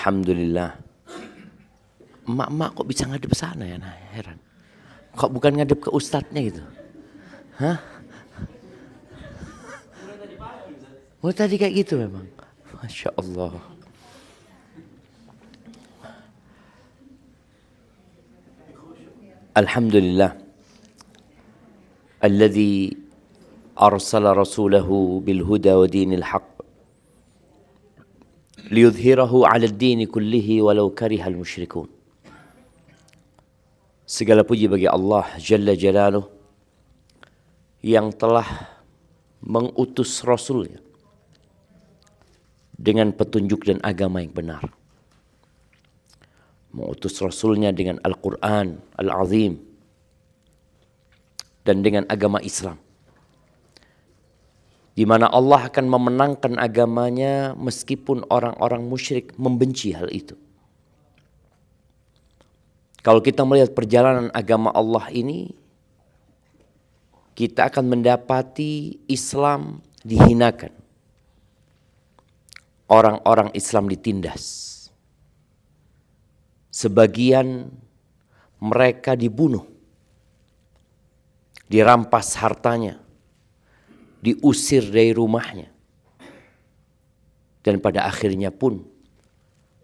Alhamdulillah. Emak-emak kok bisa ngadep sana ya? Nah, heran. Kok bukan ngadep ke ustadznya gitu? Hah? Oh tadi kayak gitu memang. Masya Allah. Alhamdulillah. Alladhi arsala rasulahu bilhuda wa dinil haq. Liyudhirahu ala ad-dini kullihi walau karihal musyrikun. Segala puji bagi Allah Jalla Jalaluh yang telah mengutus Rasulnya dengan petunjuk dan agama yang benar. Mengutus Rasulnya dengan Al-Quran Al-Azim dan dengan agama Islam, di mana Allah akan memenangkan agamanya meskipun orang-orang musyrik membenci hal itu. Kalau kita melihat perjalanan agama Allah ini, kita akan mendapati Islam dihinakan. Orang-orang Islam ditindas. Sebagian mereka dibunuh, dirampas hartanya, diusir dari rumahnya. Dan pada akhirnya pun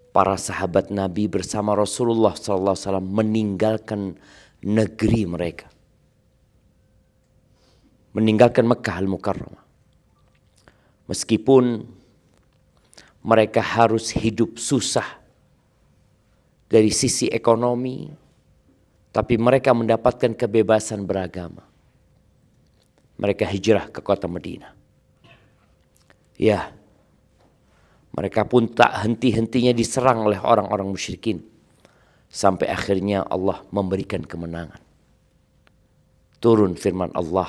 para sahabat Nabi bersama Rasulullah SAW meninggalkan negeri mereka. Meninggalkan Mekah Al-Mukarramah. Meskipun mereka harus hidup susah dari sisi ekonomi, tapi mereka mendapatkan kebebasan beragama. Mereka hijrah ke kota Madinah. Ya, mereka pun tak henti-hentinya diserang oleh orang-orang musyrikin. Sampai akhirnya Allah memberikan kemenangan. Turun firman Allah.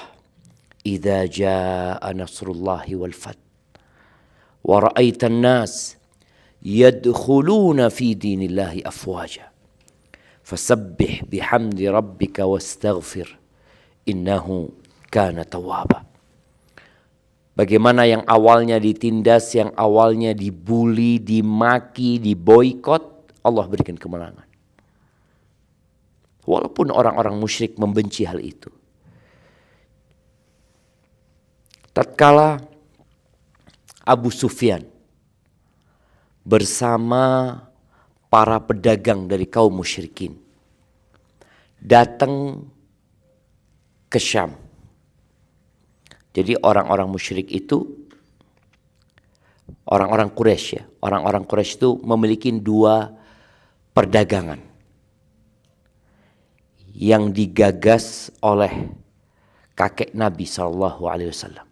Idza jaa nasrullahi wal fath. Wa ra'aitan nas yadkhuluna fi dinillahi afwaja. Fasabbih bihamdi rabbika wastaghfir. Innahu kana tawwaba. Bagaimana yang awalnya ditindas, yang awalnya dibully, dimaki, diboikot, Allah berikan kemenangan. Walaupun orang-orang musyrik membenci hal itu. Tatkala Abu Sufyan bersama para pedagang dari kaum musyrikin datang ke Syam. Jadi orang-orang musyrik itu, orang-orang Quraisy ya, orang-orang Quraisy itu memiliki dua perdagangan yang digagas oleh kakek Nabi SAW.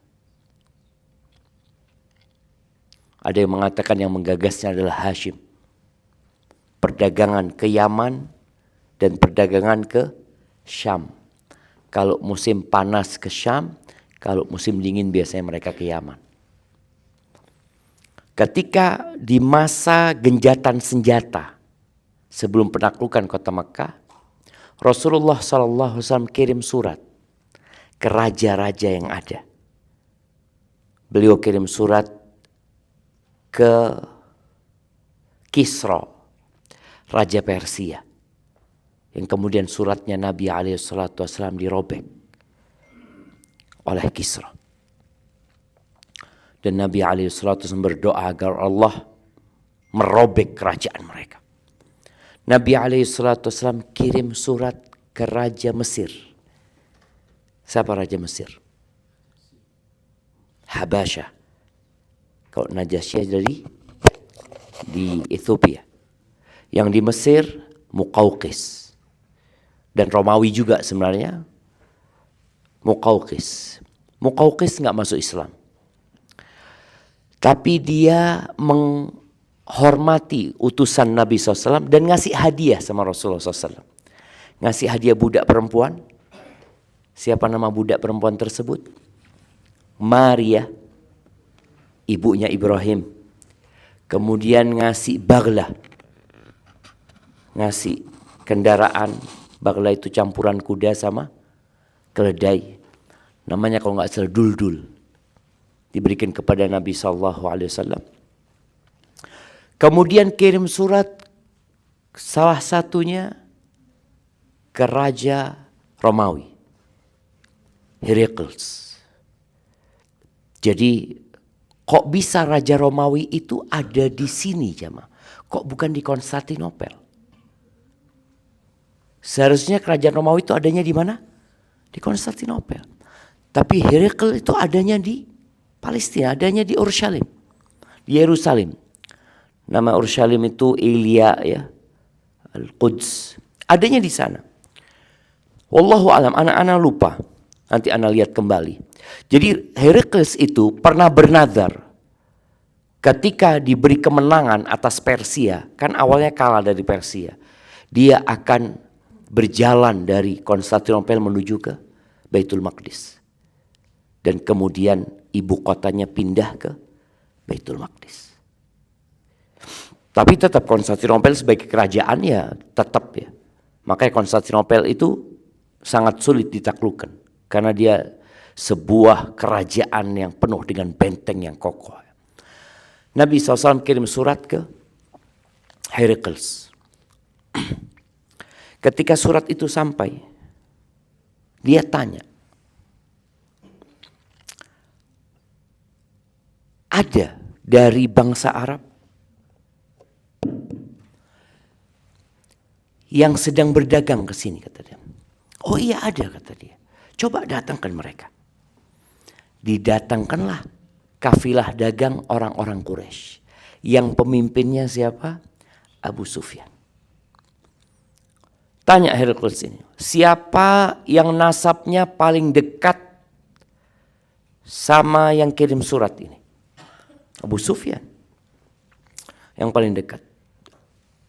Ada yang mengatakan yang menggagasnya adalah Hashim. Perdagangan ke Yaman dan perdagangan ke Syam. Kalau musim panas ke Syam, kalau musim dingin biasanya mereka ke Yaman. Ketika di masa genjatan senjata sebelum penaklukan kota Makkah, Rasulullah SAW kirim surat ke raja-raja yang ada. Beliau kirim surat ke Kisra, Raja Persia, yang kemudian suratnya Nabi SAW dirobek oleh Kisra. Dan Nabi SAW berdoa agar Allah merobek kerajaan mereka. Nabi SAW kirim surat ke Raja Mesir. Siapa Raja Mesir? Habasyah. Kalau Najasyi di Ethiopia. Yang di Mesir Muqawqis. Dan Romawi juga sebenarnya Muqawqis. Muqawqis enggak masuk Islam. Tapi dia menghormati utusan Nabi SAW dan ngasih hadiah sama Rasulullah SAW. Ngasih hadiah budak perempuan. Siapa nama budak perempuan tersebut? Maria, ibunya Ibrahim. Kemudian ngasih bagla. Ngasih kendaraan. Bagla itu campuran kuda sama keledai. Namanya kalau nggak salah duldul. Diberikan kepada Nabi SAW. Kemudian kirim surat salah satunya ke Raja Romawi, Herakles. Jadi kok bisa Raja Romawi itu ada di sini jemaah? Kok bukan di Konstantinopel? Seharusnya kerajaan Romawi itu adanya di mana? Di Konstantinopel. Tapi Herakles itu adanya di Palestina, adanya di Urshalim, di Yerusalem. Nama Urshalim itu Elia ya, Al-Quds. Adanya di sana. Wallahu alam, anak-anak lupa. Nanti anak lihat kembali. Jadi Herakles itu pernah bernazar ketika diberi kemenangan atas Persia, kan awalnya kalah dari Persia. Dia akan berjalan dari Konstantinopel menuju ke Baitul Maqdis. Dan kemudian ibu kotanya pindah ke Baitul Maqdis. Tapi tetap Konstantinopel sebagai kerajaan ya tetap ya. Makanya Konstantinopel itu sangat sulit ditaklukkan. Karena dia sebuah kerajaan yang penuh dengan benteng yang kokoh. Nabi SAW kirim surat ke Herakles. Ketika surat itu sampai, dia tanya, ada dari bangsa Arab yang sedang berdagang ke sini, kata dia. Oh iya ada, kata dia. Coba datangkan mereka. Didatangkanlah kafilah dagang orang-orang Quraisy. Yang pemimpinnya siapa? Abu Sufyan. Tanya Herakles ini, siapa yang nasabnya paling dekat sama yang kirim surat ini? Abu Sufyan. Yang paling dekat.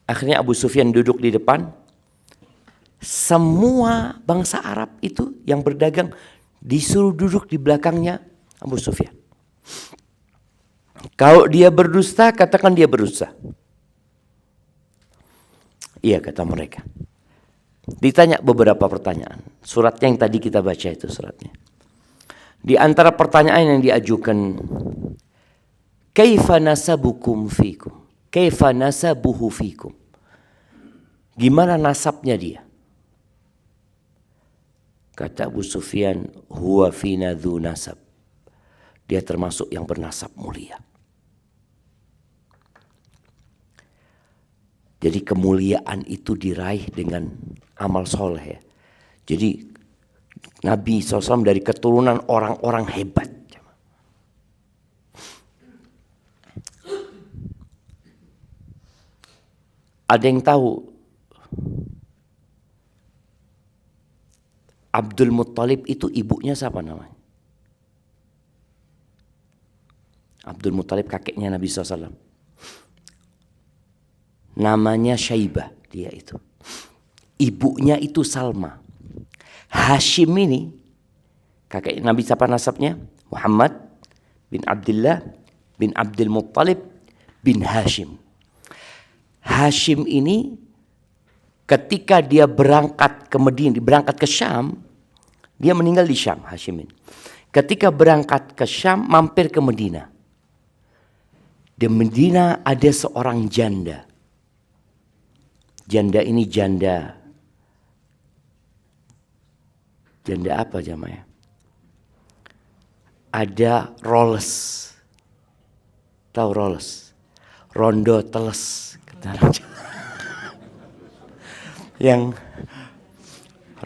Akhirnya Abu Sufyan duduk di depan. Semua bangsa Arab itu yang berdagang disuruh duduk di belakangnya Abu Sufyan. Kalau dia berdusta, katakan dia berdusta. Iya, kata mereka. Ditanya beberapa pertanyaan. Suratnya yang tadi kita baca itu suratnya. Di antara pertanyaan yang diajukan, kaifa nasabukum fikum? Kaifa nasabuhu fikum? Gimana nasabnya dia? Kata Abu Sufyan, huwa fina dzu nasab. Dia termasuk yang bernasab mulia. Jadi kemuliaan itu diraih dengan amal soleh. Jadi Nabi SAW dari keturunan orang-orang hebat. Ada yang tahu Abdul Muttalib itu ibunya siapa namanya? Abdul Muttalib kakeknya Nabi SAW. Namanya Syaibah dia itu. Ibunya itu Salma. Hashim ini kakek Nabi siapa nasabnya? Muhammad bin Abdullah bin Abdul Muttalib bin Hashim. Hashim ini ketika dia berangkat ke Madinah, berangkat ke Syam, dia meninggal di Syam, Hashim ini. Ketika berangkat ke Syam, mampir ke Madinah. Di Madinah ada seorang janda. Janda ini janda apa jamaah? Ada Rolls. Tahu Rolls? Rondo teles. Yang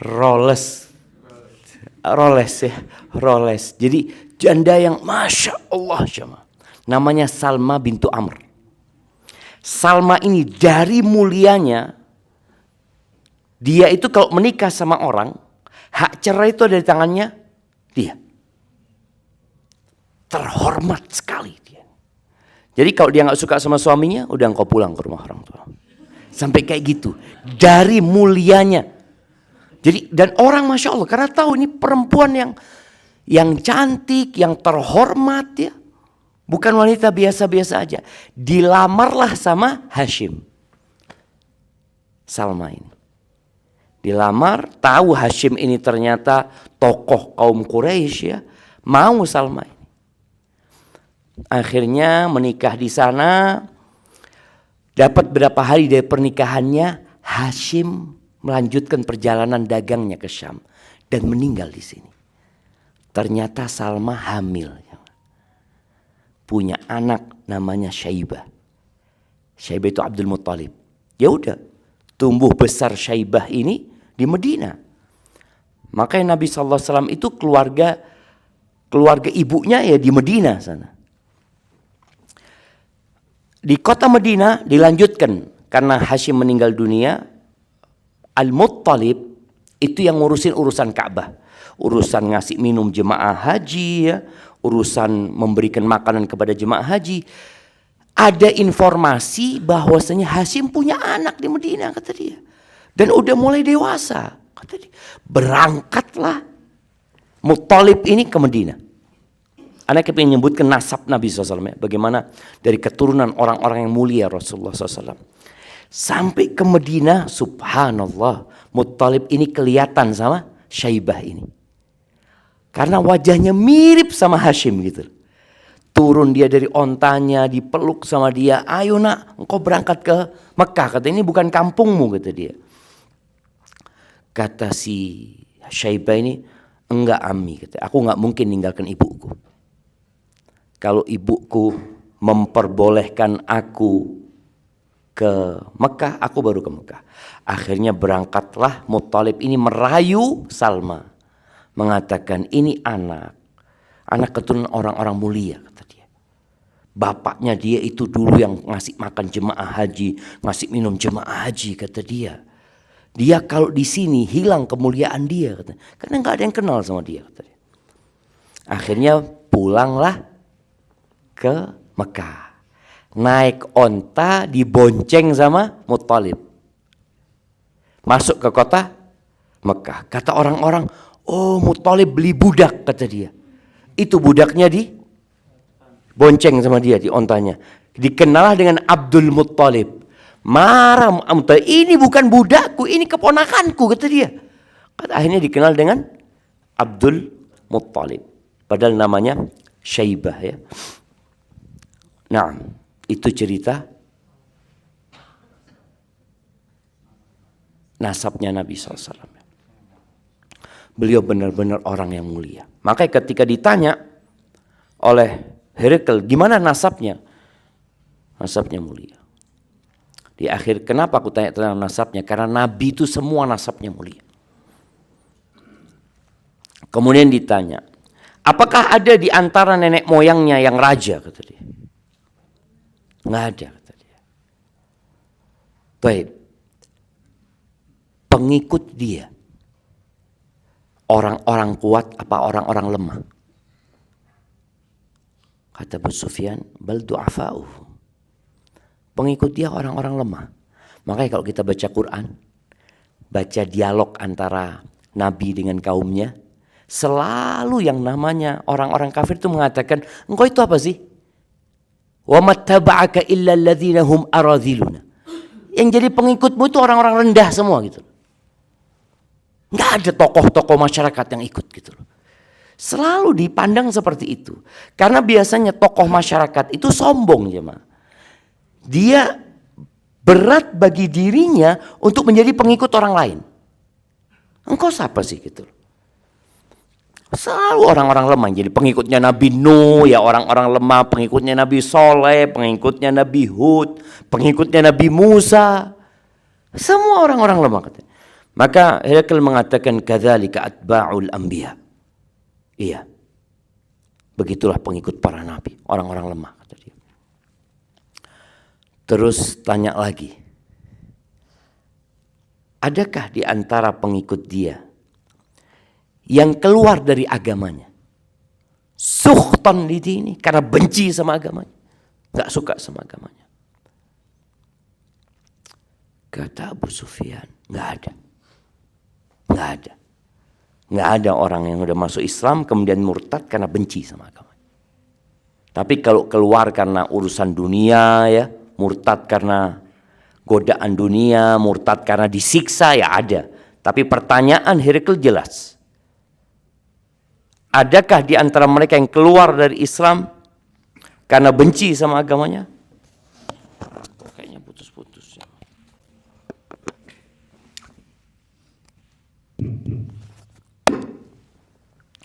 Rolls ya, Rolls. Jadi janda yang masya Allah jamaah. Namanya Salma bintu Amr. Salma ini dari mulianya, dia itu kalau menikah sama orang, hak cerai itu ada di tangannya dia. Terhormat sekali dia. Jadi kalau dia gak suka sama suaminya, udah engkau pulang ke rumah orang tua. Sampai kayak gitu. Dari mulianya. Jadi dan orang masya Allah karena tahu ini perempuan yang cantik, yang terhormat ya. Bukan wanita biasa-biasa aja. Dilamarlah sama Hashim. Salma ini. Dilamar, tahu Hashim ini ternyata tokoh kaum Quraisy ya. Mau Salma ini. Akhirnya menikah di sana. Dapat berapa hari dari pernikahannya, Hashim melanjutkan perjalanan dagangnya ke Syam dan meninggal di sini. Ternyata Salma hamil, punya anak namanya Syaibah. Syaibah itu Abdul Muttalib. Ya udah, tumbuh besar Syaibah ini di Medina. Makanya Nabi SAW itu keluarga ibunya ya di Medina sana. Di kota Medina dilanjutkan karena Hashim meninggal dunia. Al-Muttalib itu yang ngurusin urusan Ka'bah, urusan ngasih minum jemaah haji ya, urusan memberikan makanan kepada jemaah haji. Ada informasi bahwasanya Hashim punya anak di Medina kata dia, dan udah mulai dewasa kata dia. Berangkatlah Muttalib ini ke Medina. Anak ingin menyebutkan nasab Nabi SAW ya, bagaimana dari keturunan orang-orang yang mulia Rasulullah SAW. Sampai ke Medina, subhanallah, Muttalib ini kelihatan sama Syaibah ini. Karena wajahnya mirip sama Hashim gitu. Turun dia dari ontanya, dipeluk sama dia. Ayo nak, engkau berangkat ke Mekah. Kata ini bukan kampungmu, kata dia. Kata si Syaibah ini, enggak Ami, kata, aku enggak mungkin ninggalkan ibuku. Kalau ibuku memperbolehkan aku ke Mekah, aku baru ke Mekah. Akhirnya berangkatlah Muttalib ini merayu Salma, mengatakan ini anak keturunan orang-orang mulia kata dia. Bapaknya dia itu dulu yang ngasih makan jemaah haji, ngasih minum jemaah haji kata dia. Dia kalau di sini hilang kemuliaan dia kata. Karena nggak ada yang kenal sama dia kata dia. Akhirnya pulanglah ke Mekah. Naik onta dibonceng sama Muttalib. Masuk ke kota Mekah. Kata orang-orang, oh Muttalib beli budak kata dia. Itu budaknya di bonceng sama dia di ontanya. Dikenal dengan Abdul Muttalib. Marah Muttalib, ini bukan budakku, ini keponakanku kata dia. Akhirnya dikenal dengan Abdul Muttalib. Padahal namanya Syaibah ya. Nah, itu cerita nasabnya Nabi SAW. Beliau benar-benar orang yang mulia. Makanya ketika ditanya oleh Herakles, gimana nasabnya? Nasabnya mulia. Di akhir, kenapa aku tanya tentang nasabnya? Karena Nabi itu semua nasabnya mulia. Kemudian ditanya, apakah ada di antara nenek moyangnya yang raja? Kata dia. Nggak ada kata dia. Baik. Pengikut dia orang-orang kuat apa orang-orang lemah? Kata Abu Sufyan, bal du'afa'u. Pengikut dia orang-orang lemah. Makanya kalau kita baca Quran, baca dialog antara Nabi dengan kaumnya, selalu yang namanya orang-orang kafir itu mengatakan, engkau itu apa sih? Wa mattaba'aka illa alladzina hum aradhiluna. Yang jadi pengikutmu itu orang-orang rendah semua gitu. Enggak ada tokoh-tokoh masyarakat yang ikut gitu loh. Selalu dipandang seperti itu. Karena biasanya tokoh masyarakat itu sombong jemaah. Dia berat bagi dirinya untuk menjadi pengikut orang lain. Engkau siapa sih gitu loh. Selalu orang-orang lemah jadi pengikutnya Nabi Nuh, ya orang-orang lemah, pengikutnya Nabi Soleh, pengikutnya Nabi Hud, pengikutnya Nabi Musa. Semua orang-orang lemah katanya. Maka Herakles mengatakan kadzalika atba'ul anbiya. Iya. Begitulah pengikut para nabi, orang-orang lemah kata dia. Terus tanya lagi. Adakah di antara pengikut dia yang keluar dari agamanya? Sukhtan di sini karena benci sama agamanya. Enggak suka sama agamanya. Kata Abu Sufyan, enggak ada. Enggak ada. Enggak ada orang yang udah masuk Islam kemudian murtad karena benci sama agama. Tapi kalau keluar karena urusan dunia ya, murtad karena godaan dunia, murtad karena disiksa ya ada. Tapi pertanyaan Herakles jelas. Adakah di antara mereka yang keluar dari Islam karena benci sama agamanya? Kayaknya putus.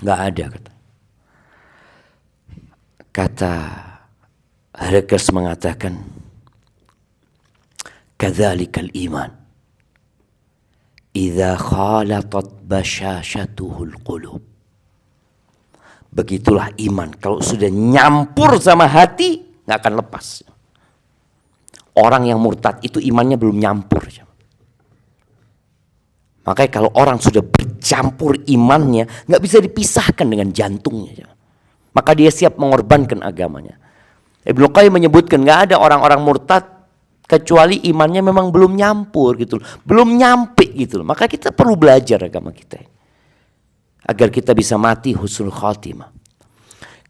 Nggak ada kata. Kata Herakles mengatakan, kadzalikal iman idza khalatat basyashatuhul qulub. Begitulah iman, kalau sudah nyampur sama hati nggak akan lepas. Orang yang murtad itu imannya belum nyampur. Makanya kalau orang sudah bercampur imannya nggak bisa dipisahkan dengan jantungnya. Maka dia siap mengorbankan agamanya. Ibnu Qayyim menyebutkan nggak ada orang-orang murtad kecuali imannya memang belum nyampur gitu, belum nyampe gitu. Maka kita perlu belajar agama kita agar kita bisa mati husnul khatimah.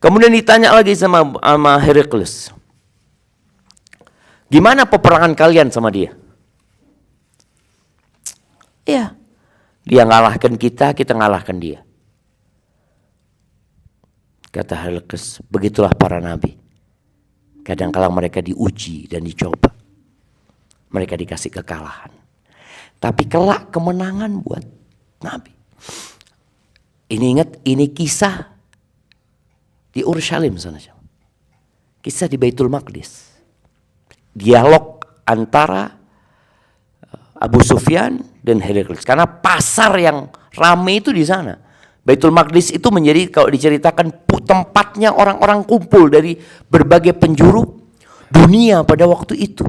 Kemudian ditanya lagi sama Herakles, gimana peperangan kalian sama dia? Ya, dia ngalahkan kita, kita ngalahkan dia. Kata Herakles, begitulah para nabi. Kadang-kala mereka diuji dan dicoba. Mereka dikasih kekalahan. Tapi kelak kemenangan buat nabi. Ini ingat, ini kisah di Urshalim sana. Kisah di Baitul Maqdis. Dialog antara Abu Sufyan dan Herakles. Karena pasar yang ramai itu di sana. Baitul Maqdis itu menjadi, kalau diceritakan, tempatnya orang-orang kumpul dari berbagai penjuru dunia pada waktu itu.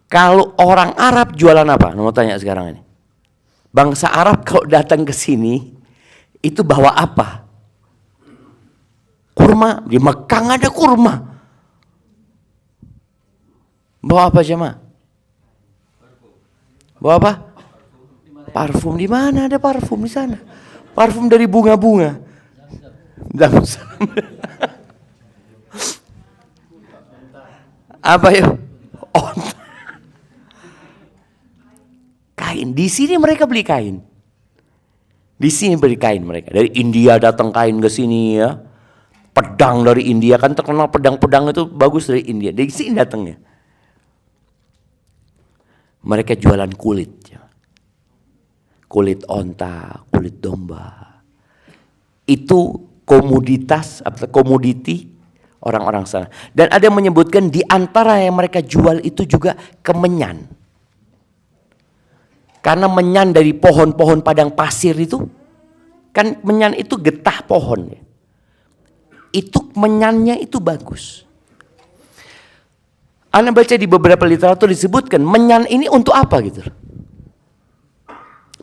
Kalau orang Arab jualan apa? Mau tanya sekarang ini. Bangsa Arab kalau datang ke sini itu bawa apa? Kurma. Di Mekah nggak ada kurma. Bawa apa jemaah? Bawa apa? Parfum. Di mana ada parfum di sana? Parfum dari bunga-bunga. Apa ya? Oh. Kain. Di sini mereka beli kain. Di sini beli kain mereka. Dari India datang kain ke sini ya. Pedang dari India, kan terkenal pedang-pedang itu bagus dari India. Dari sini datangnya. Mereka jualan kulit. Kulit onta, kulit domba. Itu komoditas atau komoditi orang-orang sana. Dan ada yang menyebutkan di antara yang mereka jual itu juga kemenyan. Karena menyan dari pohon-pohon padang pasir itu, kan menyan itu getah pohon. Itu menyannya itu bagus. Anda baca di beberapa literatur disebutkan menyan ini untuk apa gitu.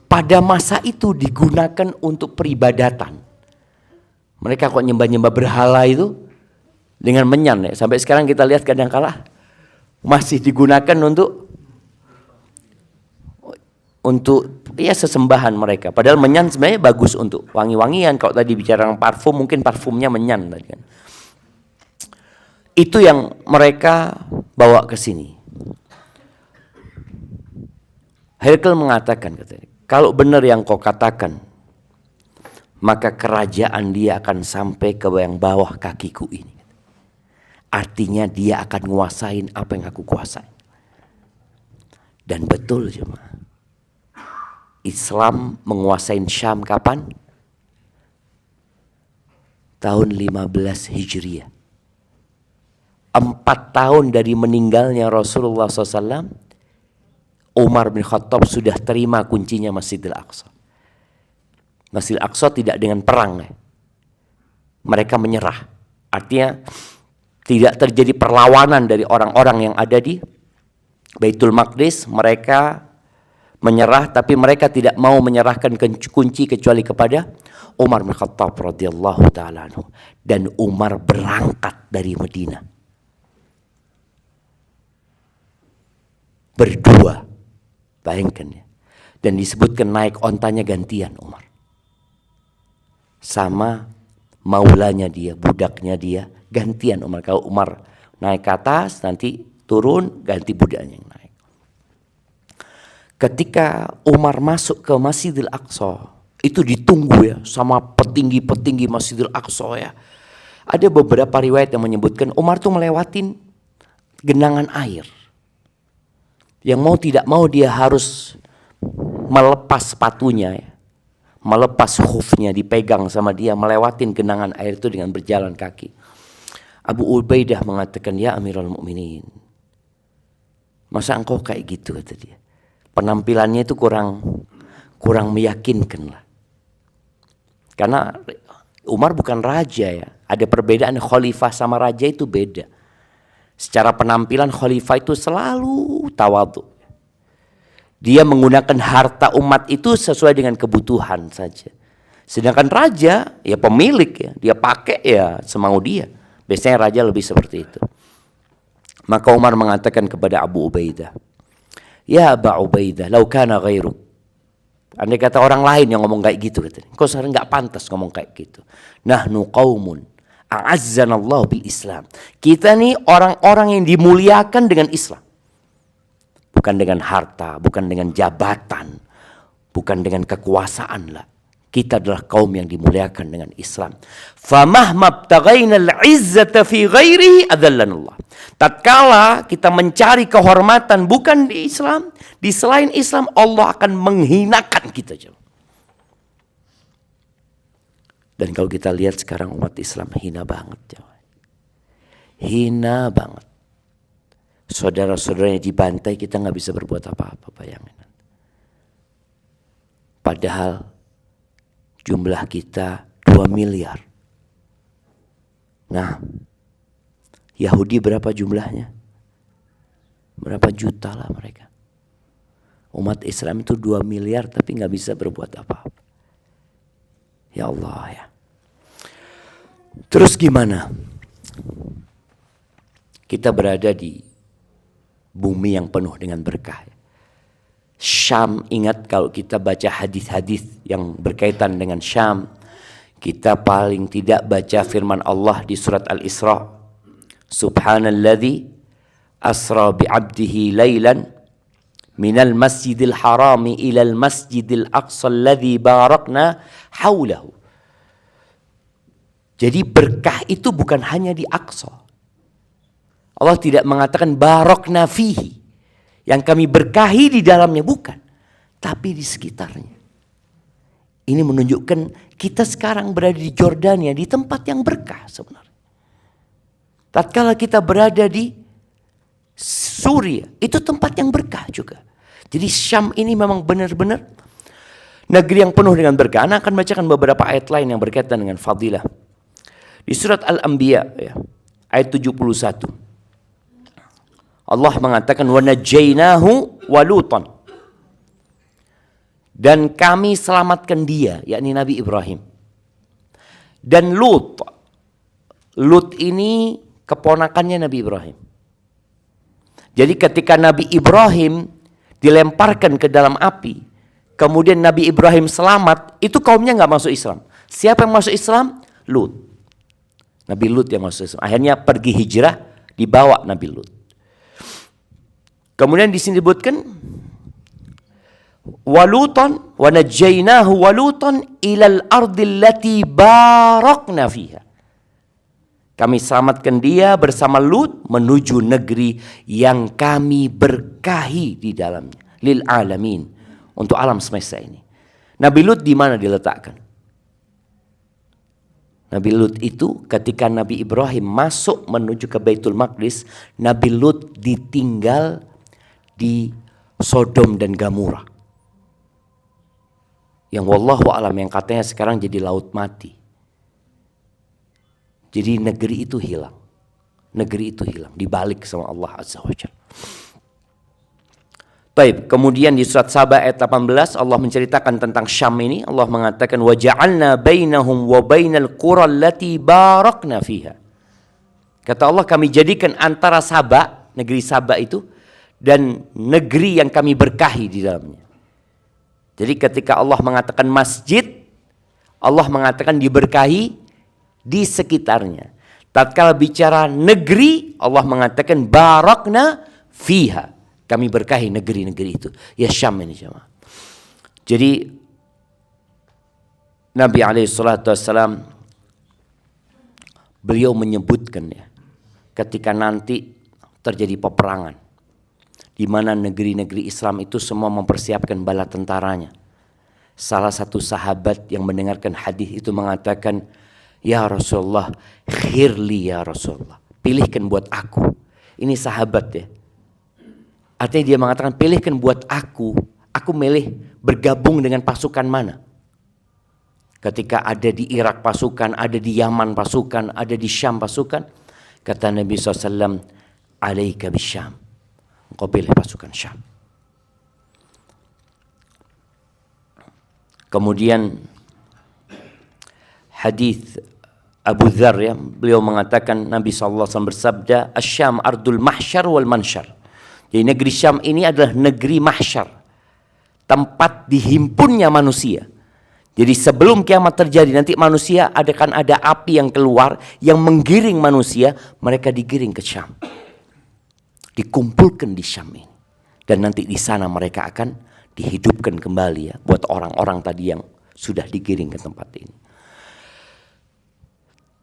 Pada masa itu digunakan untuk peribadatan. Mereka kok nyembah-nyembah berhala itu dengan menyan ya. Sampai sekarang kita lihat kadang-kala masih digunakan untuk ya sesembahan mereka. Padahal menyan sebenarnya bagus untuk wangi-wangian. Kalau tadi bicara parfum, mungkin parfumnya menyan tadi kan. Itu yang mereka bawa ke sini. Herakles mengatakan katanya, kalau benar yang kau katakan, maka kerajaan dia akan sampai ke yang bawah kakiku ini. Artinya dia akan nguasain apa yang aku kuasai. Dan betul jemaah. Islam menguasai Syam kapan? Tahun 15 Hijriah. 4 tahun dari meninggalnya Rasulullah SAW, Umar bin Khattab sudah terima kuncinya Masjidil Aqsa. Masjidil Aqsa tidak dengan perang. Mereka menyerah. Artinya tidak terjadi perlawanan dari orang-orang yang ada di Baitul Maqdis. Mereka menyerah, tapi mereka tidak mau menyerahkan kunci kecuali kepada Umar bin Khattab radhiyallahu taala anhu. Dan Umar berangkat dari Madinah berdua, bayangkan ya. Dan disebutkan naik ontanya gantian Umar sama maulanya dia, budaknya dia, gantian Umar. Kalau Umar naik ke atas, nanti turun, ganti budaknya yang naik. Ketika Umar masuk ke Masjidil Aqsa, itu ditunggu ya sama petinggi-petinggi Masjidil Aqsa ya. Ada beberapa riwayat yang menyebutkan Umar tuh melewatin genangan air. Yang mau tidak mau dia harus melepas sepatunya ya. melepas khufnya, dipegang sama dia, melewatin genangan air itu dengan berjalan kaki. Abu Ubaidah mengatakan, ya Amirul Mukminin, masa engkau kayak gitu, kata dia. Penampilannya itu kurang meyakinkan lah. Karena Umar bukan raja ya. Ada perbedaan khalifah sama raja itu beda. Secara penampilan khalifah itu selalu tawadhu. Dia menggunakan harta umat itu sesuai dengan kebutuhan saja. Sedangkan raja ya pemilik ya, dia pakai ya semau dia. Biasanya raja lebih seperti itu. Maka Umar mengatakan kepada Abu Ubaidah, ya Abu Ubaidah, lau kana ghairuk. Andai kata orang lain yang ngomong kayak gitu, katanya, kau sekarang nggak pantas ngomong kayak gitu. Nahnu qaumun a'azzanallahu bil Islam. Kita nih orang-orang yang dimuliakan dengan Islam. Bukan dengan harta, bukan dengan jabatan, bukan dengan kekuasaan lah. Kita adalah kaum yang dimuliakan dengan Islam. Famahma btaghaina al-izzata fi ghairihi adallanallah. Tatkala kita mencari kehormatan bukan di Islam, di selain Islam, Allah akan menghinakan kita. Dan kalau kita lihat sekarang umat Islam hina banget. Hina banget. Saudara-saudaranya dibantai, kita nggak bisa berbuat apa-apa, bayangin. Padahal jumlah kita 2 miliar. Nah, Yahudi berapa jumlahnya? Berapa juta lah mereka. Umat Islam itu 2 miliar tapi nggak bisa berbuat apa-apa. Ya Allah ya. Terus gimana? Kita berada di bumi yang penuh dengan berkah. Syam, ingat kalau kita baca hadis-hadis yang berkaitan dengan Syam, kita paling tidak baca firman Allah di surat Al-Isra. Subhanalladzi asra bi'abdihi laylan minal masjidil harami ilal masjidil aqsa alladzi barakna haulahu. Jadi berkah itu bukan hanya di Aqsa. Allah tidak mengatakan barakna fihi, yang kami berkahi di dalamnya, bukan, tapi di sekitarnya. Ini menunjukkan kita sekarang berada di Jordania, di tempat yang berkah sebenarnya. Tatkala kita berada di Suria, itu tempat yang berkah juga. Jadi Syam ini memang benar-benar negeri yang penuh dengan berkah. Ana akan bacakan beberapa ayat lain yang berkaitan dengan fadilah. Di surat Al-Anbiya ya, ayat 71. Allah mengatakan wa najjaynahu wa Lutan. Dan kami selamatkan dia, yakni Nabi Ibrahim. Dan Lut. Lut ini keponakannya Nabi Ibrahim. Jadi ketika Nabi Ibrahim dilemparkan ke dalam api, kemudian Nabi Ibrahim selamat, itu kaumnya nggak masuk Islam. Siapa yang masuk Islam? Lut. Nabi Lut yang masuk Islam. Akhirnya pergi hijrah, dibawa Nabi Lut. Kemudian di sini disebutkan walutan wa najjaynahu walutan ilal ardil lati barakna fiha. Kami selamatkan dia bersama Lut menuju negeri yang kami berkahi di dalamnya, lil alamin, untuk alam semesta ini. Nabi Lut di mana diletakkan? Nabi Lut itu ketika Nabi Ibrahim masuk menuju ke Baitul Maqdis, Nabi Lut ditinggal di Sodom dan Gamora. Yang wallahu alam, yang katanya sekarang jadi laut mati. Jadi negeri itu hilang. Negeri itu hilang, dibalik sama Allah Azza wa Jalla. Baik, kemudian di surat Saba ayat 18 Allah menceritakan tentang Syam ini. Allah mengatakan wa ja'alna bainahum wa bainal qura allati barakna fiha. Kata Allah, kami jadikan antara Saba, negeri Saba itu, dan negeri yang kami berkahi di dalamnya. Jadi ketika Allah mengatakan masjid, Allah mengatakan diberkahi di sekitarnya. Tatkala bicara negeri, Allah mengatakan barakna fiha. Kami berkahi negeri-negeri itu. Ya Syam ini jemaah. Jadi Nabi SAW beliau menyebutkan ya, ketika nanti terjadi peperangan, di mana negeri-negeri Islam itu semua mempersiapkan bala tentaranya. Salah satu sahabat yang mendengarkan hadis itu mengatakan, "Ya Rasulullah, khirli ya Rasulullah. Pilihkan buat aku." Ini sahabat ya. Artinya dia mengatakan, pilihkan buat aku milih bergabung dengan pasukan mana. Ketika ada di Irak pasukan, ada di Yaman pasukan, ada di Syam pasukan, kata Nabi SAW, alaika bisyam. Engkau pilih pasukan Syam. Kemudian hadis Abu Dzar ya, beliau mengatakan Nabi SAW bersabda, Asyam ardul mahsyar wal mansyar. Jadi negeri Syam ini adalah negeri mahsyar, tempat dihimpunnya manusia. Jadi sebelum kiamat terjadi nanti manusia akan ada api yang keluar yang menggiring manusia, mereka digiring ke Syam. Dikumpulkan di Syam ini. Dan nanti di sana mereka akan dihidupkan kembali ya buat orang-orang tadi yang sudah digiring ke tempat ini.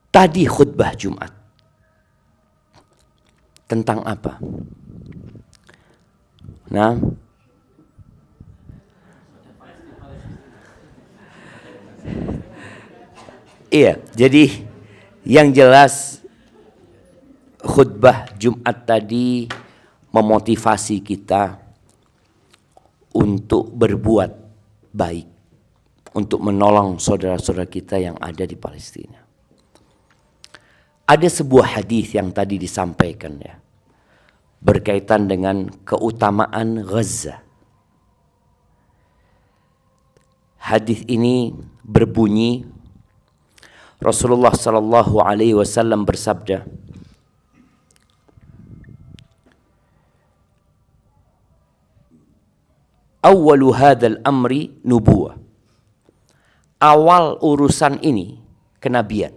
Tadi khutbah Jumat tentang apa? Nah, iya, jadi yang jelas khutbah Jumat tadi memotivasi kita untuk berbuat baik, untuk menolong saudara-saudara kita yang ada di Palestina. Ada sebuah hadis yang tadi disampaikan ya, berkaitan dengan keutamaan Gaza. Hadis ini berbunyi, Rasulullah sallallahu alaihi wasallam bersabda, awwalu hadzal amri nubuwah. Awal urusan ini kenabian.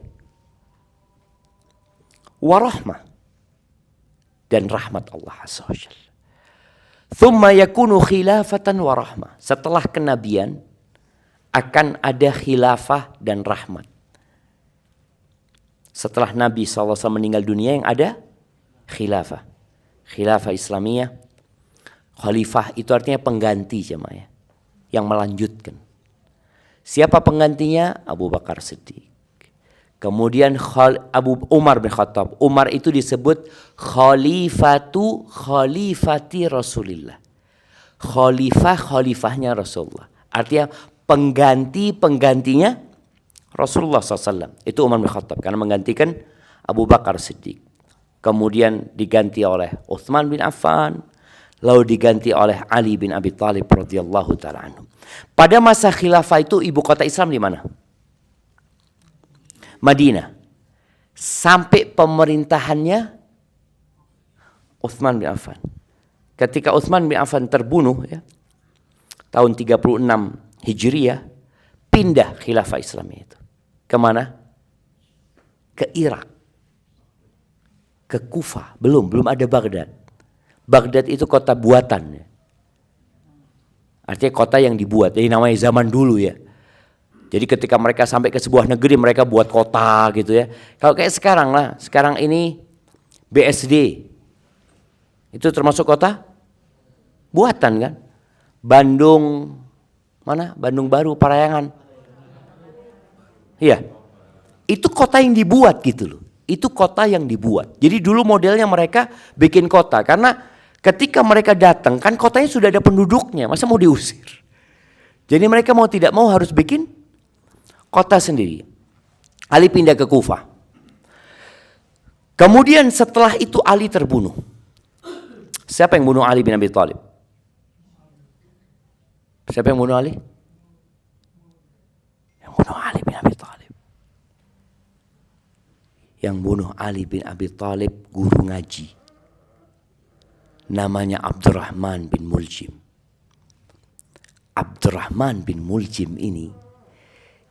Warahmah, dan rahmat Allah azza wajalla. Thumma yakunu khilafatan warahmah. Setelah kenabian akan ada khilafah dan rahmat. Setelah Nabi SAW meninggal dunia yang ada khilafah. Khilafah Islamiyah. Khalifah itu artinya pengganti jemaah, yang melanjutkan. Siapa penggantinya? Abu Bakar Siddiq. Kemudian Abu Umar bin Khattab. Umar itu disebut khalifati Rasulillah. Khalifahnya Rasulullah. Artinya penggantinya Rasulullah SAW. Itu Umar bin Khattab karena menggantikan Abu Bakar Siddiq. Kemudian diganti oleh Utsman bin Affan. Lalu diganti oleh Ali bin Abi Thalib radhiyallahu taala anhu. Pada masa khilafah itu ibu kota Islam di mana? Madinah. Sampai pemerintahannya Utsman bin Affan. Ketika Utsman bin Affan terbunuh ya, tahun 36 Hijriah, pindah khilafah Islamiyah itu. Kemana? Ke Irak. Ke Kufah. Belum ada Baghdad. Baghdad itu kota buatan. Artinya kota yang dibuat. Jadi namanya zaman dulu ya. Jadi ketika mereka sampai ke sebuah negeri mereka buat kota gitu ya. Kalau kayak sekarang lah. Sekarang ini BSD. Itu termasuk kota buatan kan. Bandung. Mana? Bandung Baru, Parayangan. Iya. Itu kota yang dibuat gitu loh. Itu kota yang dibuat. Jadi dulu modelnya mereka bikin kota. Karena ketika mereka datang, kan kotanya sudah ada penduduknya, masa mau diusir? Jadi mereka mau tidak mau harus bikin kota sendiri. Ali pindah ke Kufah. Kemudian setelah itu Ali terbunuh. Siapa yang bunuh Ali bin Abi Thalib? Siapa yang bunuh Ali? Yang bunuh Ali bin Abi Thalib. Yang bunuh Ali bin Abi Thalib guru ngaji. Namanya Abdurrahman bin Muljim. Abdurrahman bin Muljim ini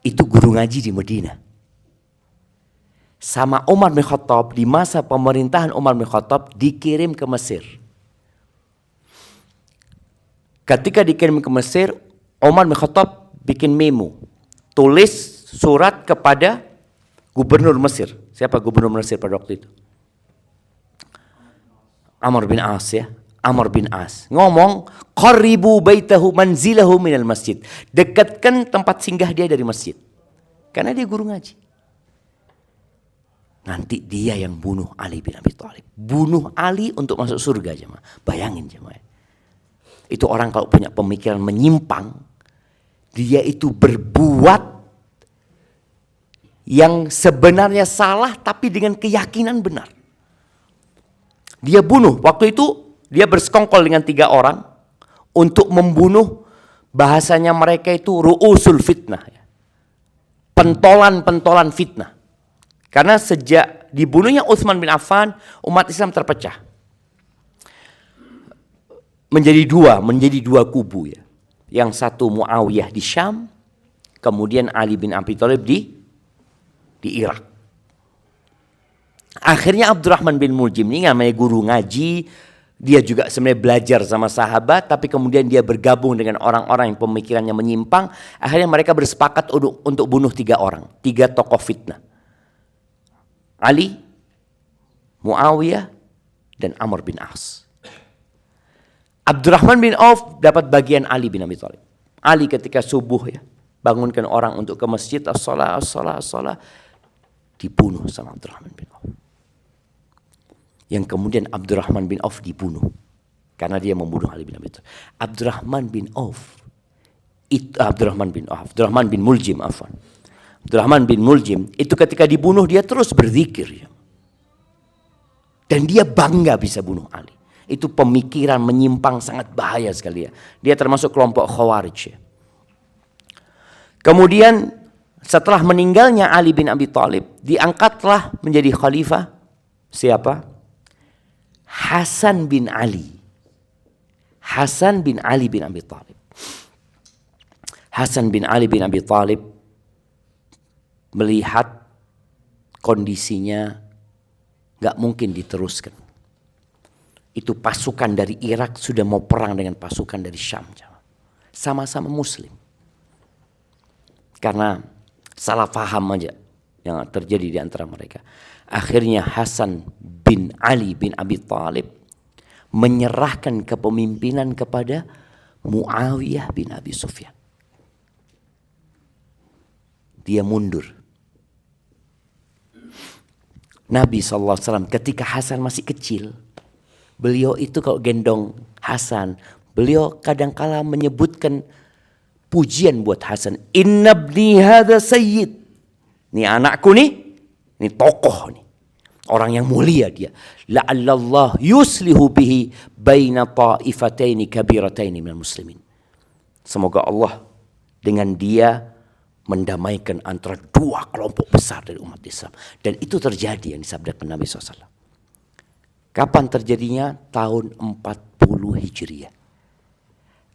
itu guru ngaji di Madinah. Sama Umar bin Khattab di masa pemerintahan Umar bin Khattab dikirim ke Mesir. Ketika dikirim ke Mesir, Umar bin Khattab bikin memo. Tulis surat kepada gubernur Mesir. Siapa gubernur Mesir pada waktu itu? Amr bin As ya. Amr bin As ngomong, "Qaribu baitahu manzilahu minal masjid." Dekatkan tempat singgah dia dari masjid. Karena dia guru ngaji. Nanti dia yang bunuh Ali bin Abi Thalib. Bunuh Ali untuk masuk surga, jemaah. Bayangin, jemaah. Itu orang kalau punya pemikiran menyimpang, dia itu berbuat yang sebenarnya salah tapi dengan keyakinan benar. Dia bunuh, waktu itu dia bersekongkol dengan 3 orang untuk membunuh, bahasanya mereka itu ru'usul fitnah. Pentolan-pentolan fitnah. Karena sejak dibunuhnya Utsman bin Affan, umat Islam terpecah. Menjadi dua kubu ya. Yang satu Muawiyah di Syam, kemudian Ali bin Abi Thalib di Irak. Akhirnya Abdurrahman bin Muljim ini namanya guru ngaji, dia juga sebenarnya belajar sama sahabat, tapi kemudian dia bergabung dengan orang-orang yang pemikirannya menyimpang. Akhirnya mereka bersepakat untuk bunuh 3 orang, 3 tokoh fitnah. Ali, Muawiyah, dan Amr bin As. Abdurrahman bin Auf dapat bagian Ali bin Abi Thalib. Ali ketika subuh ya, bangunkan orang untuk ke masjid, as-salah, dibunuh sama Abdurrahman bin Auf. Yang kemudian Abdurrahman bin Auf dibunuh karena dia membunuh Ali bin Abi Thalib. Abdurrahman bin Muljim itu ketika dibunuh dia terus berzikir ya. Dan dia bangga bisa bunuh Ali. Itu pemikiran menyimpang sangat bahaya sekali ya. Dia termasuk kelompok Khawarij ya. Kemudian setelah meninggalnya Ali bin Abi Thalib, diangkatlah menjadi khalifah siapa? Hasan bin Ali bin Abi Thalib. Hasan bin Ali bin Abi Thalib melihat kondisinya gak mungkin diteruskan. Itu pasukan dari Irak sudah mau perang dengan pasukan dari Syam. Sama-sama muslim. Karena salah paham aja yang terjadi di antara mereka. Akhirnya Hasan bin Ali bin Abi Thalib menyerahkan kepemimpinan kepada Muawiyah bin Abi Sufyan. Dia mundur. Nabi SAW ketika Hasan masih kecil, beliau itu kalau gendong Hasan, beliau kadangkala menyebutkan pujian buat Hasan. Inna ibni hadha sayyid. Ini anakku nih, ini tokoh nih. Orang yang mulia dia. La'allallah yuslihu bihi baina ta'ifataini kabirataini minal muslimin. Semoga Allah dengan dia mendamaikan antara 2 kelompok besar dari umat Islam. Dan itu terjadi yang disabdakan Nabi SAW. Kapan terjadinya? Tahun 40 Hijriah.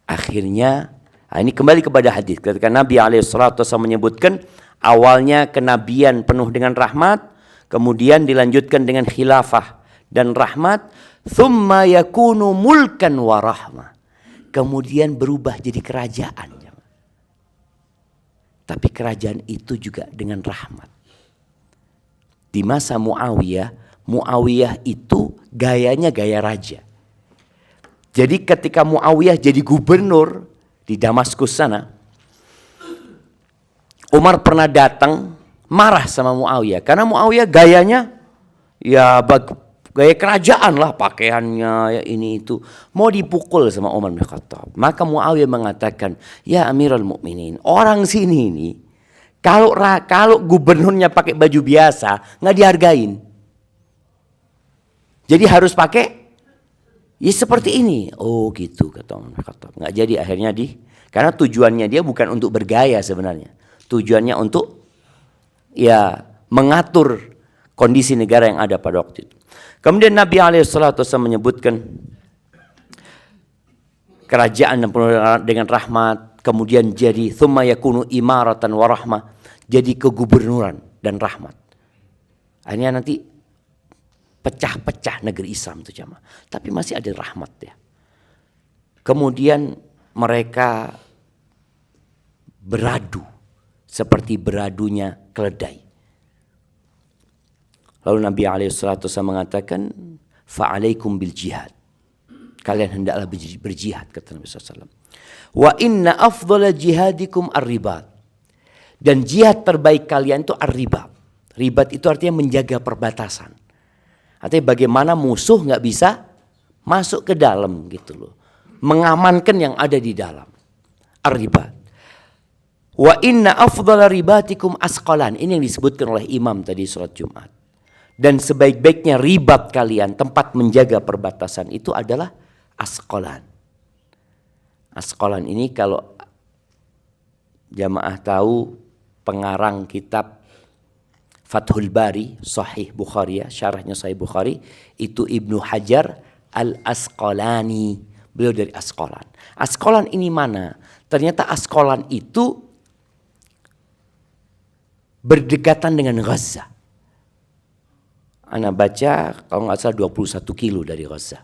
Akhirnya, ini kembali kepada hadis. Ketika Nabi SAW menyebutkan, awalnya kenabian penuh dengan rahmat, kemudian dilanjutkan dengan khilafah dan rahmat, thumma yakunu mulkan wa rahmah. Kemudian berubah jadi kerajaan. Tapi kerajaan itu juga dengan rahmat. Di masa Muawiyah itu gayanya gaya raja. Jadi ketika Muawiyah jadi gubernur di Damaskus sana, Umar pernah datang marah sama Muawiyah. Karena Muawiyah gayanya ya gaya kerajaan lah, pakaiannya ya ini itu. Mau dipukul sama Umar bin Khattab. Maka Muawiyah mengatakan, ya Amirul Mukminin, orang sini ini kalau gubernurnya pakai baju biasa nggak dihargain. Jadi harus pakai ya seperti ini. Oh gitu kata Umar bin Khattab. Nggak jadi akhirnya karena tujuannya dia bukan untuk bergaya sebenarnya. Tujuannya untuk ya mengatur kondisi negara yang ada pada waktu itu. Kemudian Nabi SAW menyebutkan kerajaan yang penuh dengan rahmat, kemudian jadi thumma yakunu imaratan wa rahmah, jadi kegubernuran dan rahmat. Akhirnya nanti pecah-pecah negeri Islam itu jamaah, tapi masih ada rahmat ya. Kemudian mereka beradu seperti beradunya keledai. Lalu Nabi SAW mengatakan, fa'alaikum bil jihad. kalian hendaklah berjihad, kata Nabi SAW. Wa inna afdhala jihadikum ar-ribat. Dan jihad terbaik kalian itu ar-ribat. Ribat itu artinya menjaga perbatasan. Artinya bagaimana musuh nggak bisa masuk ke dalam gitu loh. Mengamankan yang ada di dalam. Ar-ribat. Wa inna afdhala ribatikum asqalan. Ini yang disebutkan oleh imam tadi sholat Jumat. Dan sebaik-baiknya ribat kalian, tempat menjaga perbatasan itu adalah asqalan. Asqalan ini kalau jamaah tahu, pengarang kitab Fathul Bari, Sahih Bukhari, syarahnya Sahih Bukhari, itu Ibnu Hajar Al-Asqalani. Beliau dari Asqalan. Asqalan ini mana? Ternyata Asqalan itu berdekatan dengan Gaza. Ana baca kalau nggak salah 21 kilo dari Gaza.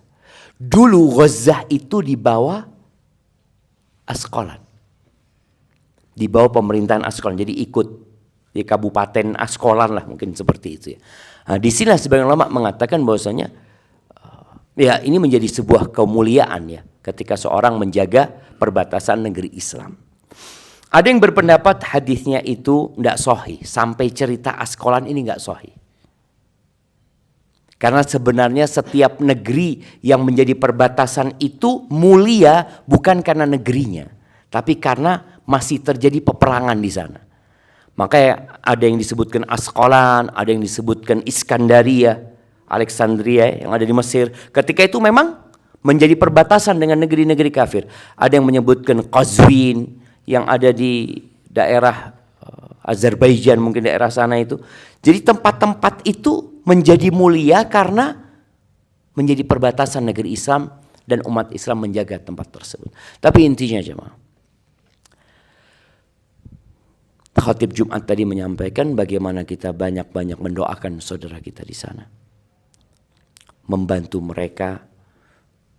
Dulu Gaza itu di bawah Asqalan. Di bawah pemerintahan Asqalan. Jadi ikut di kabupaten Asqalan lah, mungkin seperti itu ya. Nah, di sini sebagian ulama mengatakan bahwasanya ya ini menjadi sebuah kemuliaan ya ketika seorang menjaga perbatasan negeri Islam. Ada yang berpendapat hadisnya itu tidak sahih, sampai cerita Asqalan ini nggak sahih. Karena sebenarnya setiap negeri yang menjadi perbatasan itu mulia bukan karena negerinya, tapi karena masih terjadi peperangan di sana. Makanya ada yang disebutkan Asqalan, ada yang disebutkan Iskandaria, Alexandria yang ada di Mesir. Ketika itu memang menjadi perbatasan dengan negeri-negeri kafir. Ada yang menyebutkan Qazwin yang ada di daerah Azerbaijan, mungkin daerah sana itu. Jadi tempat-tempat itu menjadi mulia karena menjadi perbatasan negeri Islam dan umat Islam menjaga tempat tersebut. Tapi intinya jemaah, khatib Jumat tadi menyampaikan bagaimana kita banyak-banyak mendoakan saudara kita di sana, membantu mereka.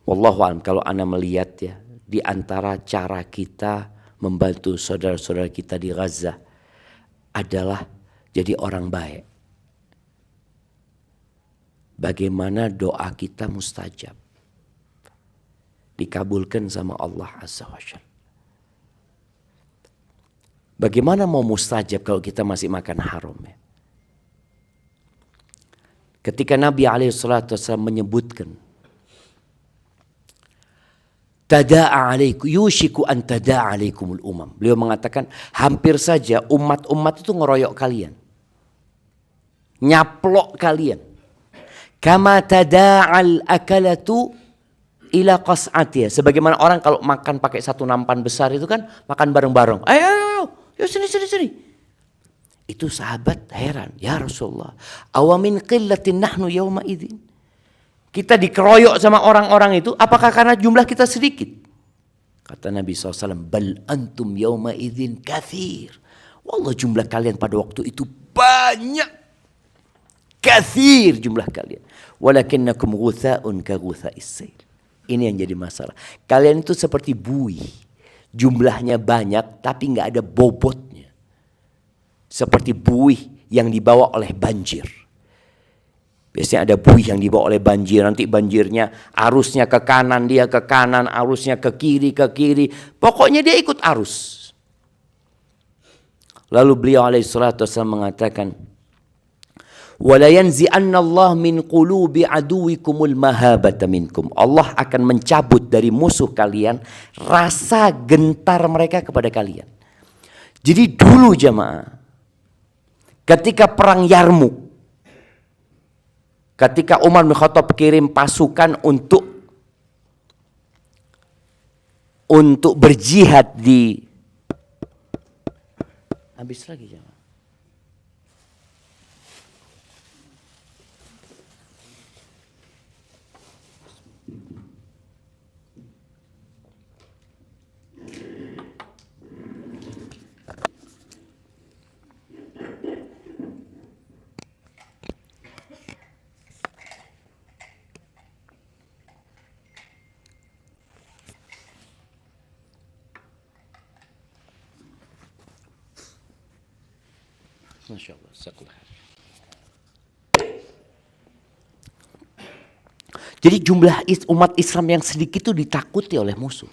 Wallahu a'lam, kalau ana melihat ya, di antara cara kita membantu saudara-saudara kita di Gaza adalah jadi orang baik. Bagaimana doa kita mustajab, dikabulkan sama Allah Azza wa Jalla. Bagaimana mau mustajab kalau kita masih makan haram ya? Ketika Nabi SAW menyebutkan tada'a alaikum yushiku an tada'a alaikumul umam. Beliau mengatakan hampir saja umat-umat itu ngeroyok kalian. Nyaplok kalian. Kama tada'al akalatu ila qas'atiyah. Sebagaimana orang kalau makan pakai satu nampan besar itu kan makan bareng-bareng. Ayo, sini. Itu sahabat heran, ya Rasulullah, awamin qillatin nahnu yawma idzin. Kita dikeroyok sama orang-orang itu, apakah karena jumlah kita sedikit? Kata Nabi SAW, bal antum yawma idzin kathir. Wallah, jumlah kalian pada waktu itu banyak. Kathir jumlah kalian. Walakinnakum ghutha'un ka ghutha'is sayl. Ini yang jadi masalah. Kalian itu seperti buih. Jumlahnya banyak tapi nggak ada bobotnya. Seperti buih yang dibawa oleh banjir. Biasanya ada buih yang dibawa oleh banjir. Nanti banjirnya arusnya ke kanan, dia ke kanan. Arusnya ke kiri. Pokoknya dia ikut arus. Lalu beliau alaihissalatu wassalam mengatakan, wala yanzi'anna Allah min qulubi aduwikumul mahabata minkum. Allah akan mencabut dari musuh kalian rasa gentar mereka kepada kalian. Jadi dulu jamaah, ketika perang Yarmuk, ketika Umar bin Khattab kirim pasukan untuk berjihad di habis lagi jamaah. Masya Allah. Jadi jumlah umat Islam yang sedikit itu ditakuti oleh musuh.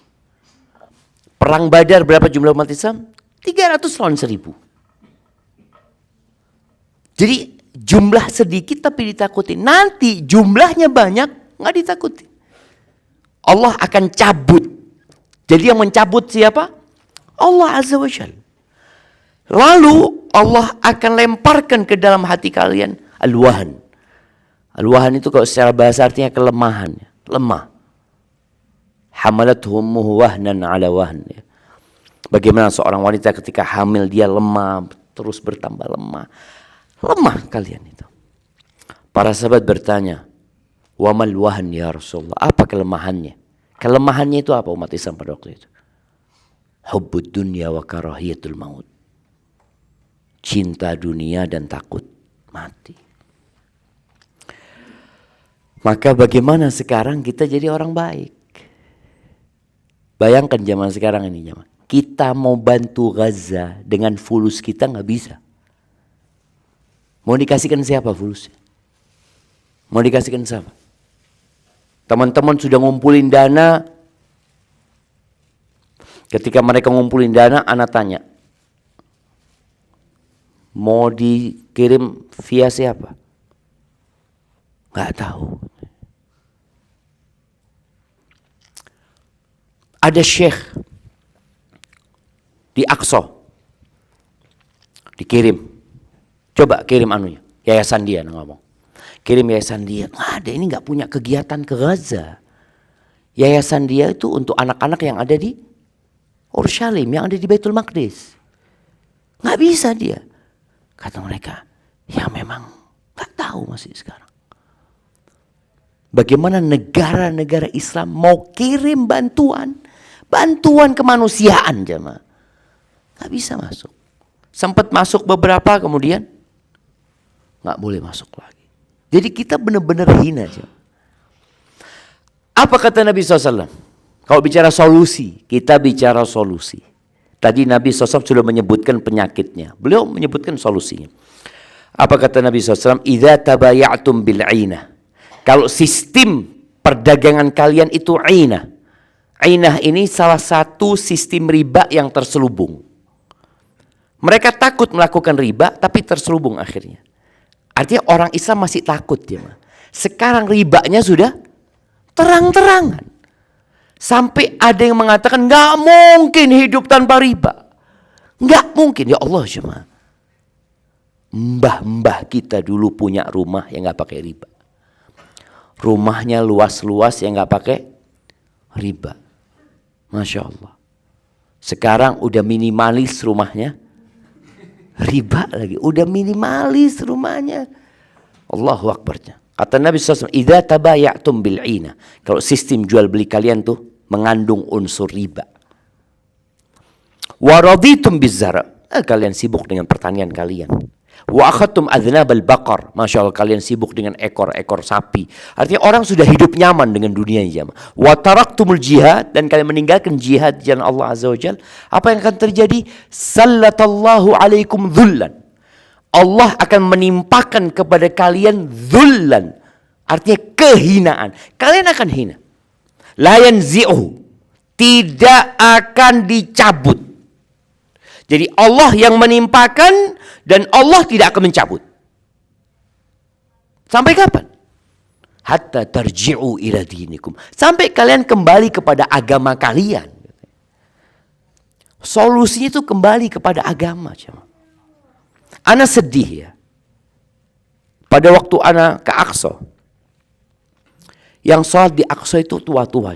Perang Badar berapa jumlah umat Islam? 300 lawan 1000. Jadi jumlah sedikit tapi ditakuti. Nanti jumlahnya banyak nggak ditakuti. Allah akan cabut. Jadi yang mencabut siapa? Allah Azza wa Jalla. Lalu Allah akan lemparkan ke dalam hati kalian al-wahn. Al-wahn itu kalau secara bahasa artinya kelemahan, lemah. Hamalathu ummuhu wahnan ala wahn. Bagaimana seorang wanita ketika hamil dia lemah, terus bertambah lemah. Lemah kalian itu. Para sahabat bertanya, "Wa mal wahn ya Rasulullah?" Apa kelemahannya? Kelemahannya itu apa umat Islam pada waktu itu? Hubbud dunya wa karahiyatul maut. Cinta dunia dan takut mati. Maka bagaimana sekarang kita jadi orang baik? Bayangkan zaman sekarang ini zaman. Kita mau bantu Gaza dengan fulus kita nggak bisa. Mau dikasihkan siapa fulusnya? Mau dikasihkan siapa? Teman-teman sudah ngumpulin dana. Ketika mereka ngumpulin dana, anak tanya, mau dikirim via siapa? Nggak tahu. Ada syekh di Aqsa dikirim. Coba kirim anunya, yayasan dia ngomong. Kirim yayasan dia. Nggak ada, ini nggak punya kegiatan ke Gaza. Yayasan dia itu untuk anak-anak yang ada di Urshalim, yang ada di Baitul Maqdis. Nggak bisa dia. Kata mereka, ya memang nggak tahu masih sekarang. Bagaimana negara-negara Islam mau kirim bantuan kemanusiaan jemaah. Nggak bisa masuk. Sempat masuk beberapa kemudian nggak boleh masuk lagi. Jadi kita benar-benar hina jemaah. Apa kata Nabi SAW? Kalau bicara solusi, kita bicara solusi. Tadi Nabi SAW sudah menyebutkan penyakitnya. Beliau menyebutkan solusinya. Apa kata Nabi SAW? Idza tabaya'tum bil'inah. Kalau sistem perdagangan kalian itu ainah. Ainah ini salah satu sistem riba yang terselubung. Mereka takut melakukan riba tapi terselubung akhirnya. Artinya orang Islam masih takut ya. Sekarang ribanya sudah terang-terangan. Sampai ada yang mengatakan nggak mungkin hidup tanpa riba. Nggak mungkin ya Allah jemaah. Mbah-mbah kita dulu punya rumah yang nggak pakai riba. Rumahnya luas-luas yang nggak pakai riba. Masya Allah. Sekarang udah minimalis rumahnya. Riba lagi. Udah minimalis rumahnya. Allahu Akbar. Kata Nabi SAW, idza tabaya'tum bil'ina. Kalau sistem jual beli kalian tuh mengandung unsur riba. Wa raditum bizzara. Kalian sibuk dengan pertanian kalian. Wa akhadtum adznabal baqar. Masya Allah, kalian sibuk dengan ekor-ekor sapi. Artinya orang sudah hidup nyaman dengan dunia ini. Wa taraktumul jihad, dan kalian meninggalkan jihad di jalan Allah Azza wa Jalla. Apa yang akan terjadi? Sallatallahu alaikum dhullan. Allah akan menimpakan kepada kalian dhullan. Artinya kehinaan. Kalian akan hina. La yanzi'uhu. Tidak akan dicabut. Jadi Allah yang menimpakan dan Allah tidak akan mencabut. Sampai kapan? Hatta tarji'u ila dinikum. Sampai kalian kembali kepada agama kalian. Solusinya itu kembali kepada agama. Ana sedih ya. Pada waktu ana ke Aqsa. Yang sholat di Aqsa itu tua-tua.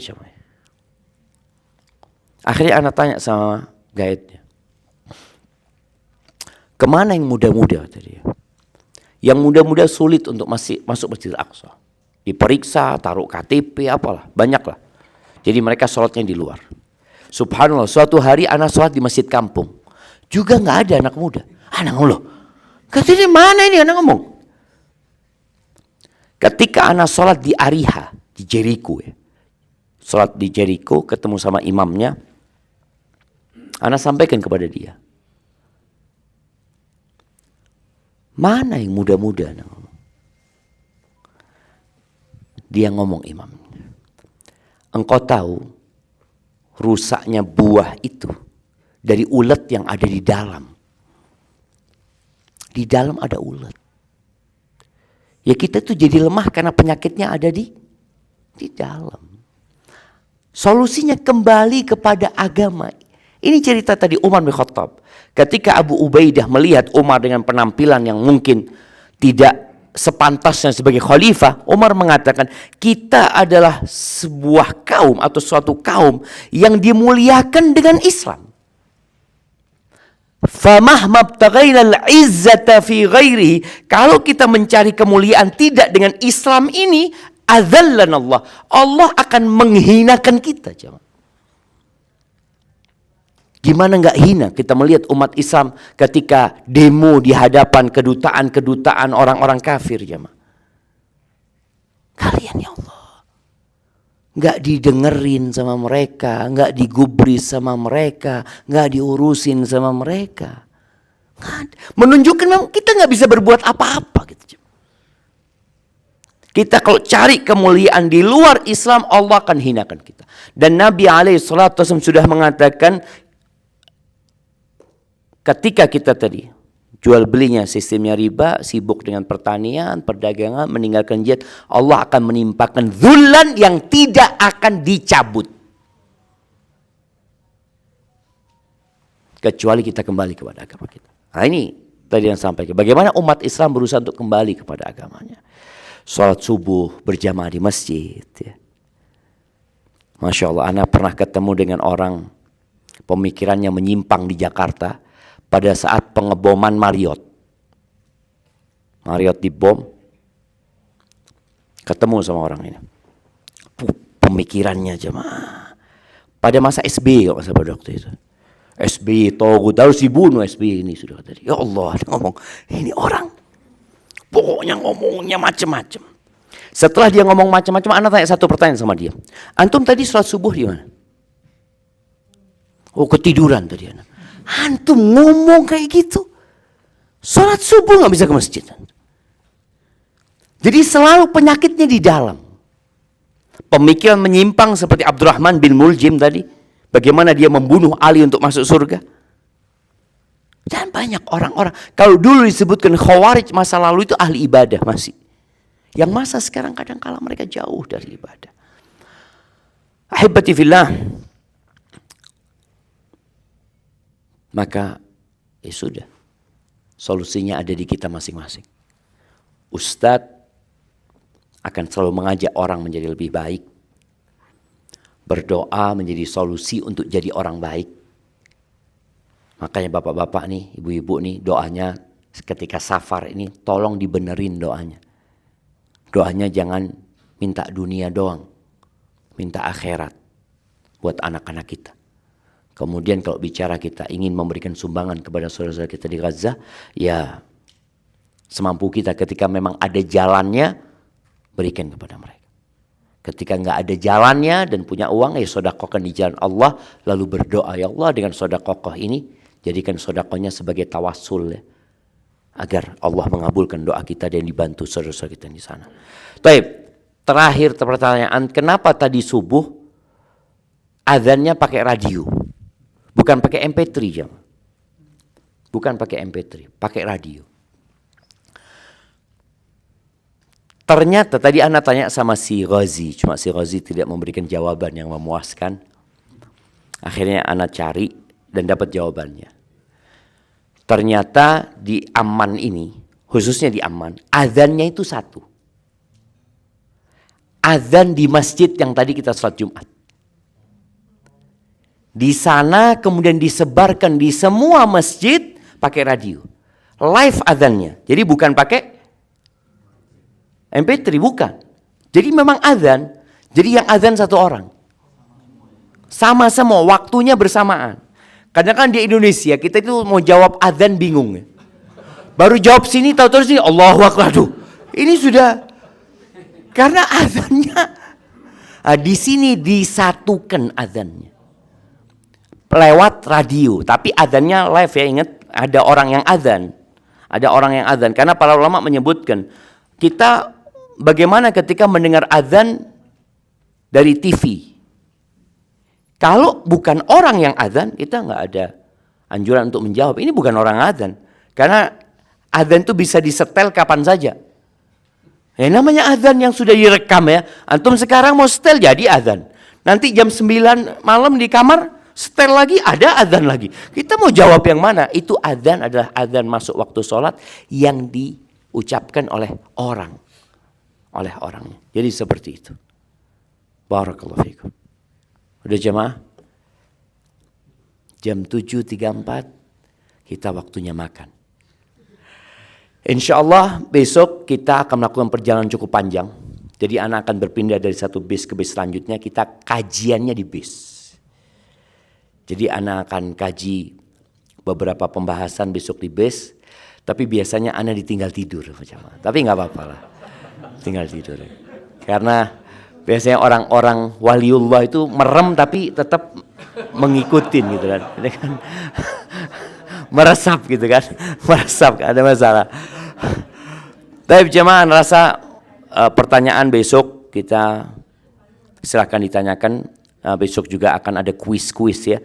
Akhirnya ana tanya sama guide-nya. Kemana yang muda-muda tadi? Yang muda-muda sulit untuk masuk Masjid Al-Aqsa. Diperiksa, taruh KTP, apalah, banyaklah. Jadi mereka sholatnya di luar. Subhanallah, suatu hari anak sholat di masjid kampung. Juga nggak ada anak muda. Anak ngomong, katanya mana ini anak ngomong? Ketika anak sholat di Ariha, di Jericho ya. Sholat di Jericho, ketemu sama imamnya. Anak sampaikan kepada dia. Mana yang muda-muda? Dia ngomong imam, engkau tahu rusaknya buah itu dari ulet yang ada di dalam. Di dalam ada ulet. Ya kita tuh jadi lemah karena penyakitnya ada di dalam. Solusinya kembali kepada agama. Ini cerita tadi Umar bin Khattab. Ketika Abu Ubaidah melihat Umar dengan penampilan yang mungkin tidak sepantasnya sebagai khalifah, Umar mengatakan, kita adalah sebuah kaum atau suatu kaum yang dimuliakan dengan Islam. Famahma btaghaina al-izzata fi ghairihi, kalau kita mencari kemuliaan tidak dengan Islam ini, adzallana Allah. Allah akan menghinakan kita, jemaah. Gimana nggak hina kita melihat umat Islam ketika demo di hadapan kedutaan orang-orang kafir, jemaah. Kalian ya Allah, nggak didengerin sama mereka, nggak digubris sama mereka, nggak diurusin sama mereka. Menunjukkan memang kita nggak bisa berbuat apa-apa gitu. Kita kalau cari kemuliaan di luar Islam, Allah akan hinakan kita. Dan Nabi SAW sudah mengatakan, ketika kita tadi jual belinya sistemnya riba, sibuk dengan pertanian, perdagangan, meninggalkan jihad, Allah akan menimpakan dzullan yang tidak akan dicabut. Kecuali kita kembali kepada agama kita. Nah ini tadi yang sampaikan. Bagaimana umat Islam berusaha untuk kembali kepada agamanya. Salat subuh berjamaah di masjid. Ya. Masya Allah, Ana pernah ketemu dengan orang pemikirannya menyimpang di Jakarta. Pada saat pengeboman Marriott dibom, ketemu sama orang ini. Pemikirannya jemaah. Pada masa SBY, kalau masa pada waktu itu. SBY, Togut, harus dibunuh SBY ini sudah tadi. Ya Allah, dia ngomong, ini orang pokoknya ngomongnya macam-macam. Setelah dia ngomong macam-macam, Ana tanya satu pertanyaan sama dia. Antum tadi sholat subuh di mana? Oh, ketiduran tadi Ana. Antum ngomong kayak gitu, sholat subuh nggak bisa ke masjid. Jadi selalu penyakitnya di dalam. Pemikiran menyimpang seperti Abdurrahman bin Muljim tadi, bagaimana dia membunuh Ali untuk masuk surga. Dan banyak orang-orang, kalau dulu disebutkan Khawarij masa lalu itu ahli ibadah masih. Yang masa sekarang kadang kala mereka jauh dari ibadah. Ahibati fillah. Maka ya sudah, solusinya ada di kita masing-masing. Ustadz akan selalu mengajak orang menjadi lebih baik. Berdoa menjadi solusi untuk jadi orang baik. Makanya bapak-bapak nih, ibu-ibu nih, doanya ketika safar ini tolong dibenerin doanya. Doanya jangan minta dunia doang, minta akhirat buat anak-anak kita. Kemudian kalau bicara kita ingin memberikan sumbangan kepada saudara-saudara kita di Gaza, ya semampu kita. Ketika memang ada jalannya, berikan kepada mereka. Ketika nggak ada jalannya dan punya uang, ya sedekahkan di jalan Allah. Lalu berdoa, ya Allah dengan sedekah ini, jadikan sedekahnya sebagai tawassul ya, agar Allah mengabulkan doa kita dan dibantu saudara-saudara kita di sana. Baik, terakhir pertanyaan, kenapa tadi subuh azannya pakai radio? Bukan pakai MP3 jam. Bukan pakai MP3, pakai radio. Ternyata tadi Ana tanya sama si Ghazi, cuma si Ghazi tidak memberikan jawaban yang memuaskan. Akhirnya Ana cari dan dapat jawabannya. Ternyata di Amman ini, khususnya di Amman, azannya itu satu. Azan di masjid yang tadi kita sholat Jumat. Di sana kemudian disebarkan di semua masjid pakai radio. Live azannya. Jadi bukan pakai MP3, bukan. Jadi memang azan. Jadi yang azan satu orang. Sama semua, waktunya bersamaan. Kadang kan di Indonesia kita itu mau jawab azan bingung. Baru jawab sini, tahu-tahu sini Allahu Akbar. Aduh, ini sudah karena azannya di sini disatukan azannya. Lewat radio, tapi azannya live ya, ingat ada orang yang azan. Ada orang yang azan karena para ulama menyebutkan kita bagaimana ketika mendengar azan dari TV? Kalau bukan orang yang azan, kita nggak ada anjuran untuk menjawab. Ini bukan orang azan. Karena azan itu bisa disetel kapan saja. Ya, namanya azan yang sudah direkam ya. Antum sekarang mau setel jadi azan. Nanti jam 9 malam di kamar, setel lagi ada azan lagi. Kita mau jawab yang mana? Itu azan adalah azan masuk waktu sholat yang diucapkan oleh orang. Oleh orangnya. Jadi seperti itu. Barakallahu fikum. Udah jemaah? Jam 7.34 kita waktunya makan. Insya Allah besok kita akan melakukan perjalanan cukup panjang. Jadi anak akan berpindah dari satu bis ke bis selanjutnya. Kita kajiannya di bis. Jadi anak akan kaji beberapa pembahasan besok di bis. Tapi biasanya anak ditinggal tidur. Tapi nggak apa-apa lah. Tinggal tidur. Karena biasanya orang-orang waliullah itu merem tapi tetap mengikutin gitu kan. Meresap gitu kan. Meresap, gak ada masalah. Tapi jemaah rasa pertanyaan besok kita silakan ditanyakan. Besok juga akan ada kuis-kuis ya.